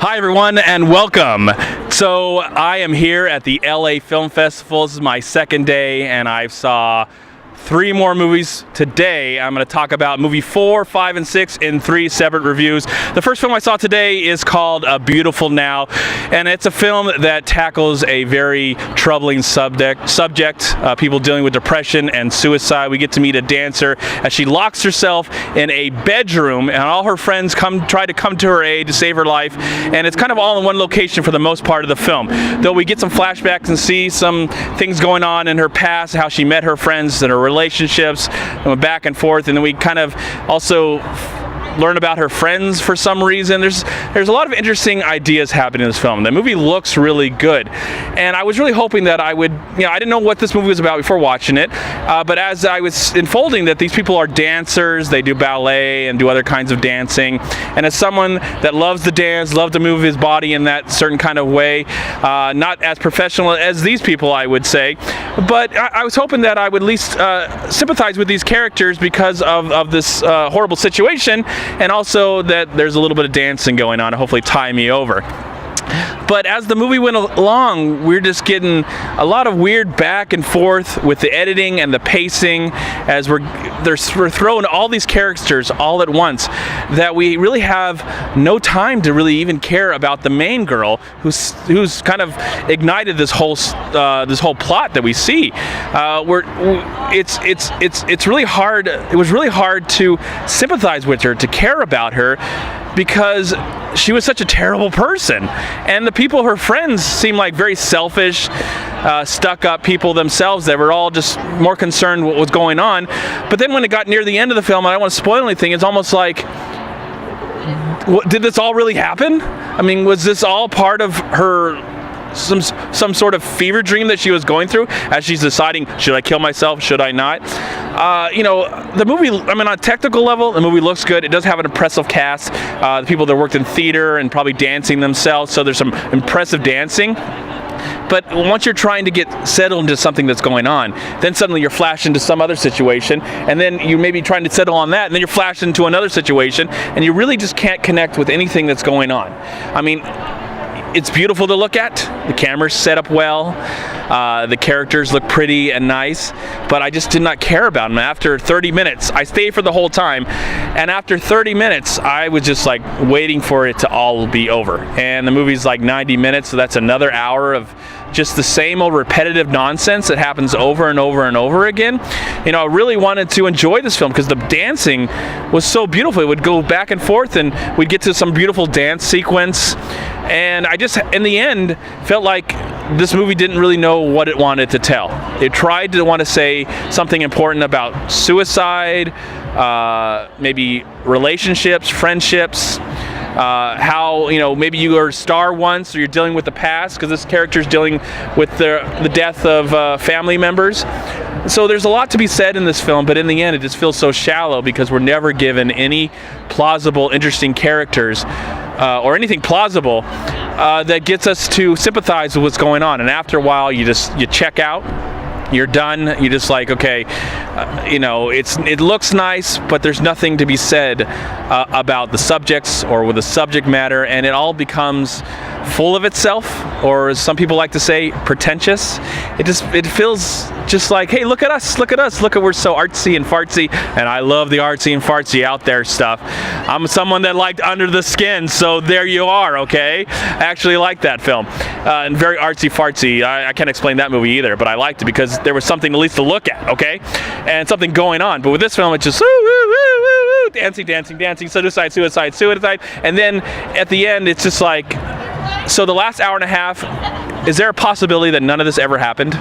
Hi everyone and welcome. So I am here at the LA Film Festival. This is my second day and I saw 3 more movies today. I'm going to talk about movie 4, 5, and 6 in 3 separate reviews. The first film I saw today is called A Beautiful Now, and it's a film that tackles a very troubling subject, people dealing with depression and suicide. We get to meet a dancer as she locks herself in a bedroom, and all her friends try to come to her aid to save her life, and it's kind of all in one location for the most part of the film. Though we get some flashbacks and see some things going on in her past, how she met her friends and her relationships, and went back and forth, and then we kind of also learn about her friends for some reason. There's a lot of interesting ideas happening in this film. The movie looks really good, and I was really hoping that I would, I didn't know what this movie was about before watching it, but as I was unfolding that these people are dancers, they do ballet and do other kinds of dancing, and as someone that loves to dance, loves to move his body in that certain kind of way, not as professional as these people, I would say, but I was hoping that I would at least sympathize with these characters because of this horrible situation, and also that there's a little bit of dancing going on to hopefully tie me over. But as the movie went along, we're just getting a lot of weird back and forth with the editing and the pacing as we're throwing all these characters all at once that we really have no time to really even care about the main girl who's kind of ignited this whole plot that we see. It's really hard. It was really hard to sympathize with her, to care about her, because she was such a terrible person, and the people, her friends, seemed like very selfish, stuck-up people themselves that were all just more concerned what was going on. But then when it got near the end of the film, and I don't want to spoil anything, it's almost like, did this all really happen? I mean, was this all part of her some sort of fever dream that she was going through as she's deciding, should I kill myself, should I not? The movie, on a technical level, the movie looks good. It does have an impressive cast. The people that worked in theater and probably dancing themselves, so there's some impressive dancing. But once you're trying to get settled into something that's going on, then suddenly you're flashed into some other situation, and then you may be trying to settle on that, and then you're flashed into another situation, and you really just can't connect with anything that's going on. I mean, it's beautiful to look at. The camera's set up well. The characters look pretty and nice, but I just did not care about them. After 30 minutes, I stayed for the whole time, and after 30 minutes, I was just like waiting for it to all be over. And the movie's like 90 minutes, so that's another hour of just the same old repetitive nonsense that happens over and over and over again. I really wanted to enjoy this film because the dancing was so beautiful. It would go back and forth, and we'd get to some beautiful dance sequence. And I just, in the end, felt like this movie didn't really know what it wanted to tell. It tried to want to say something important about suicide, maybe relationships, friendships, how maybe you were a star once, or you're dealing with the past, because this character is dealing with the death of family members. So there's a lot to be said in this film, but in the end it just feels so shallow because we're never given any plausible, interesting characters or anything plausible that gets us to sympathize with what's going on. And after a while you check out. You're done. You're just like, okay, it looks nice, but there's nothing to be said about the subjects or with the subject matter, and it all becomes full of itself, or as some people like to say, pretentious. It feels just like, hey, look at us, we're so artsy and fartsy, and I love the artsy and fartsy out there stuff. I'm someone that liked Under the Skin, so there you are, okay? I actually like that film, and very artsy fartsy. I can't explain that movie either, but I liked it because there was something at least to look at, okay? And something going on. But with this film, it's just dancing, suicide, and then at the end, it's just like, so the last hour and a half, is there a possibility that none of this ever happened?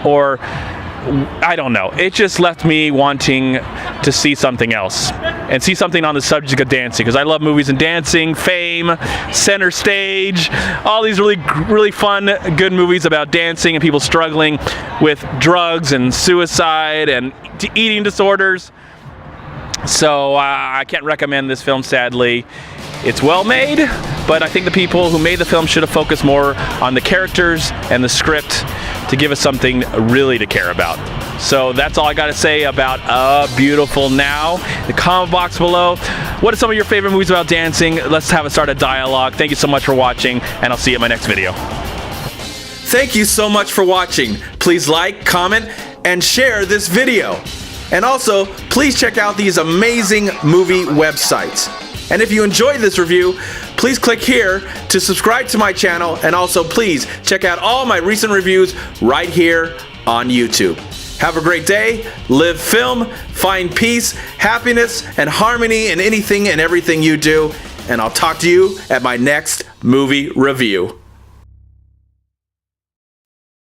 Or, I don't know. It just left me wanting to see something else and see something on the subject of dancing, because I love movies and dancing, Fame, Center Stage, all these really fun, good movies about dancing and people struggling with drugs and suicide and eating disorders. So I can't recommend this film, sadly. It's well made, but I think the people who made the film should have focused more on the characters and the script to give us something really to care about. So that's all I got to say about Beautiful Now. The comment box below. What are some of your favorite movies about dancing? Let's start a dialogue. Thank you so much for watching, and I'll see you in my next video. Thank you so much for watching. Please like, comment, and share this video. And also, please check out these amazing movie websites. And if you enjoyed this review, please click here to subscribe to my channel, and also please check out all my recent reviews right here on YouTube. Have a great day, live film, find peace, happiness, and harmony in anything and everything you do, and I'll talk to you at my next movie review.